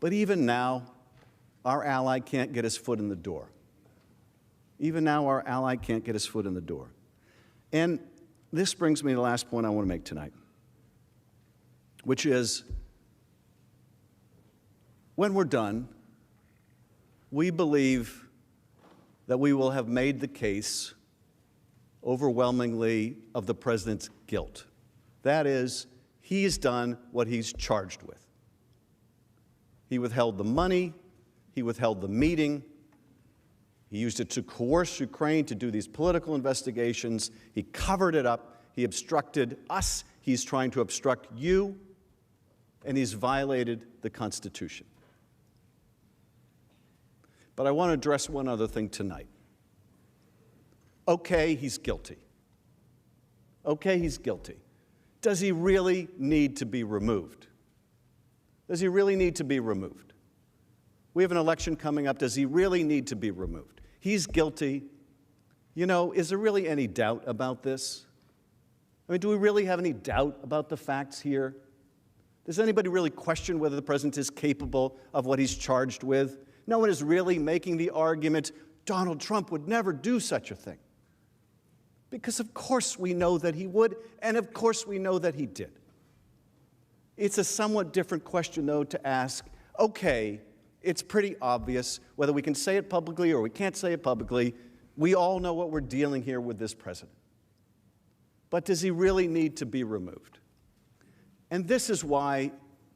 But even now, our ally can't get his foot in the door. Even now, our ally can't get his foot in the door. And this brings me to the last point I want to make tonight, which is, when we're done, we believe that we will have made the case overwhelmingly of the president's guilt. That is, he's done what he's charged with. He withheld the money, he withheld the meeting, he used it to coerce Ukraine to do these political investigations, he covered it up, he obstructed us, he's trying to obstruct you, and he's violated the Constitution. But I want to address one other thing tonight. Okay, he's guilty. Okay, he's guilty. Does he really need to be removed? Does he really need to be removed? We have an election coming up. Does he really need to be removed? He's guilty. You know, is there really any doubt about this? I mean, do we really have any doubt about the facts here? Does anybody really question whether the president is capable of what he's charged with? No one is really making the argument, Donald Trump would never do such a thing. Because of course we know that he would, and of course we know that he did. It's a somewhat different question, though, to ask, okay, it's pretty obvious, whether we can say it publicly or we can't say it publicly, we all know what we're dealing here with this president. But does he really need to be removed? And this is why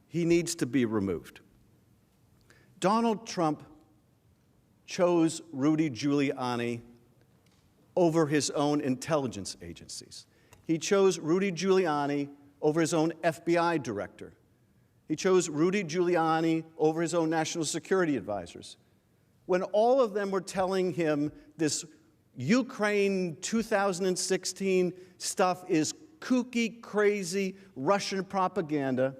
he needs to be removed. Donald Trump chose Rudy Giuliani over his own intelligence agencies. He chose Rudy Giuliani over his own FBI director. He chose Rudy Giuliani over his own national security advisors. When all of them were telling him this Ukraine 2016 stuff is kooky, crazy Russian propaganda,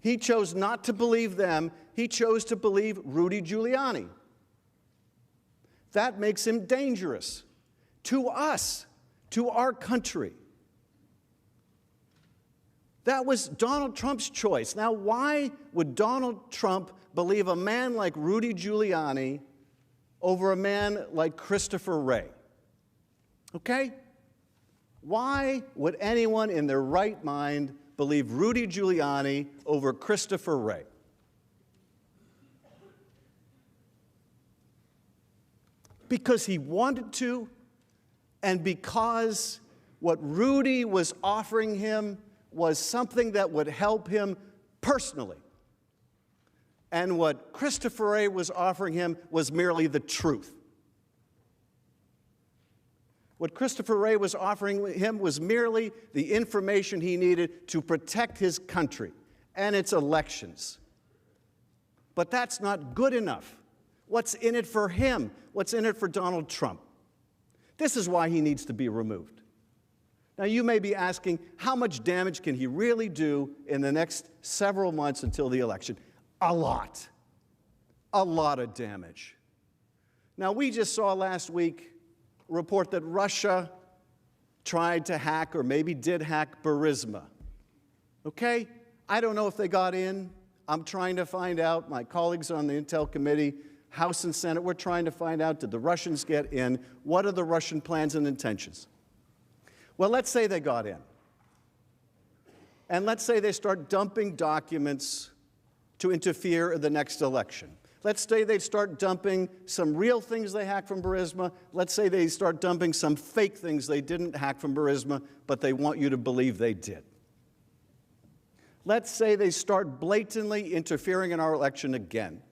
he chose not to believe them. He chose to believe Rudy Giuliani. That makes him dangerous to us, to our country. That was Donald Trump's choice. Now, why would Donald Trump believe a man like Rudy Giuliani over a man like Christopher Wray? Okay? Why would anyone in their right mind believe Rudy Giuliani over Christopher Wray? Because he wanted to, and because what Rudy was offering him was something that would help him personally. And what Christopher Wray was offering him was merely the truth. What Christopher Wray was offering him was merely the information he needed to protect his country and its elections. But that's not good enough. What's in it for him? What's in it for Donald Trump? This is why he needs to be removed. Now, you may be asking, how much damage can he really do in the next several months until the election? A lot. A lot of damage. Now, we just saw last week a report that Russia tried to hack, or maybe did hack, Burisma. Okay? I don't know if they got in. I'm trying to find out. My colleagues on the Intel Committee, House and Senate, we're trying to find out, did the Russians get in? What are the Russian plans and intentions? Well, let's say they got in. And let's say they start dumping documents to interfere in the next election. Let's say they start dumping some real things they hacked from Burisma. Let's say they start dumping some fake things they didn't hack from Burisma, but they want you to believe they did. Let's say they start blatantly interfering in our election again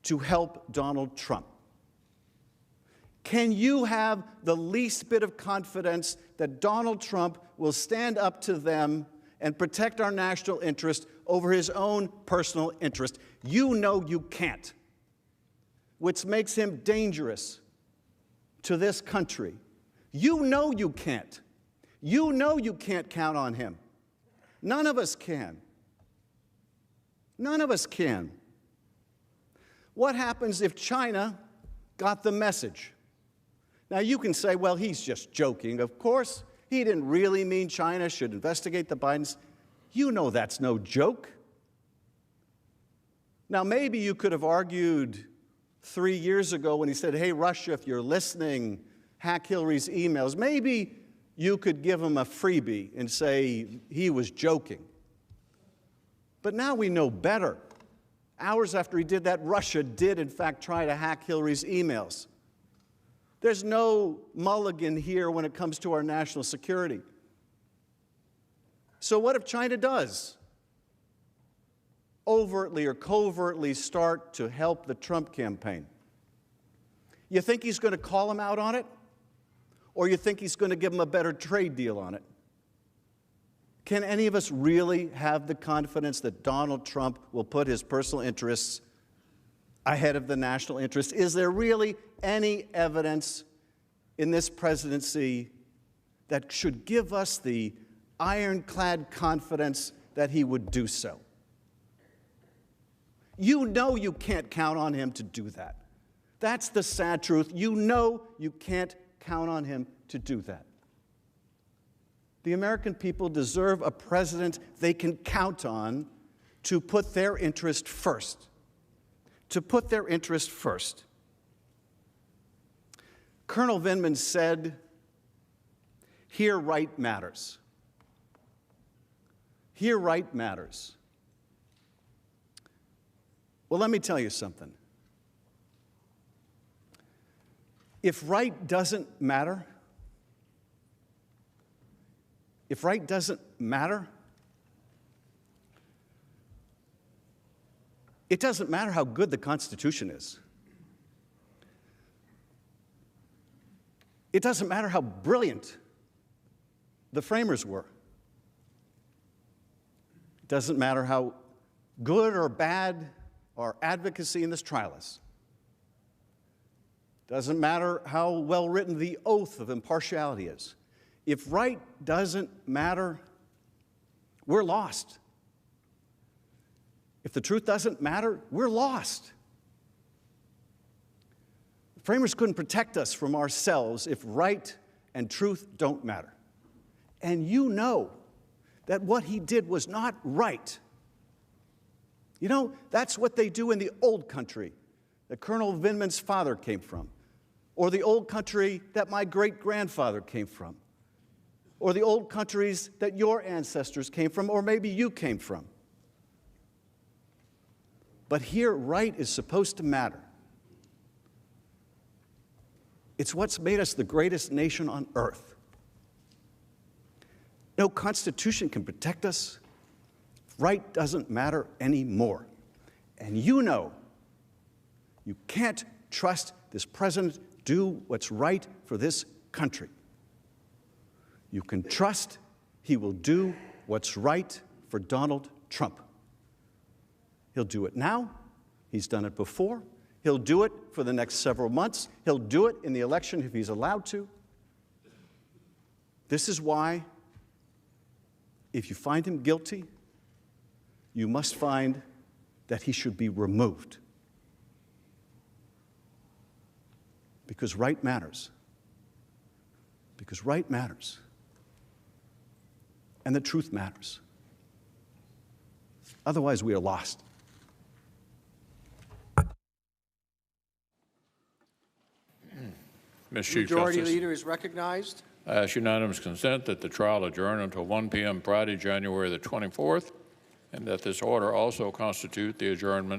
to help Donald Trump. Can you have the least bit of confidence that Donald Trump will stand up to them and protect our national interest over his own personal interest? You know you can't, which makes him dangerous to this country. You know you can't. You know you can't count on him. None of us can. None of us can. What happens if China got the message? Now, you can say, well, he's just joking. Of course, he didn't really mean China should investigate the Bidens. You know that's no joke. Now, maybe you could have argued 3 years ago when he said, hey, Russia, if you're listening, hack Hillary's emails. Maybe you could give him a freebie and say he was joking. But now we know better. Hours after he did that, Russia did, in fact, try to hack Hillary's emails. There's no mulligan here when it comes to our national security. So what if China does overtly or covertly start to help the Trump campaign? You think he's going to call him out on it? Or you think he's going to give him a better trade deal on it? Can any of us really have the confidence that Donald Trump will put his personal interests ahead of the national interest? Is there really any evidence in this presidency that should give us the ironclad confidence that he would do so? You know you can't count on him to do that. That's the sad truth. You know you can't count on him to do that. The American people deserve a president they can count on to put their interest first. To put their interest first. Colonel Vindman said, here right matters. Here right matters. Well, let me tell you something. If right doesn't matter, it doesn't matter how good the Constitution is. It doesn't matter how brilliant the framers were. It doesn't matter how good or bad our advocacy in this trial is. It doesn't matter how well written the oath of impartiality is. If right doesn't matter, we're lost. If the truth doesn't matter, we're lost. The framers couldn't protect us from ourselves if right and truth don't matter. And you know that what he did was not right. You know, that's what they do in the old country that Colonel Vindman's father came from, or the old country that my great-grandfather came from, or the old countries that your ancestors came from, or maybe you came from. But here, right is supposed to matter. It's what's made us the greatest nation on earth. No constitution can protect us. Right doesn't matter anymore. And you know you can't trust this president do what's right for this country. You can trust he will do what's right for Donald Trump. He'll do it now. He's done it before. He'll do it for the next several months. He'll do it in the election if he's allowed to. This is why, if you find him guilty, you must find that he should be removed. Because right matters. Because right matters. And the truth matters. Otherwise, we are lost. Ms. Chief Majority Justice, Leader is recognized. I ask unanimous consent that the trial adjourn until 1 p.m. Friday, January the 24th, and that this order also constitute the adjournment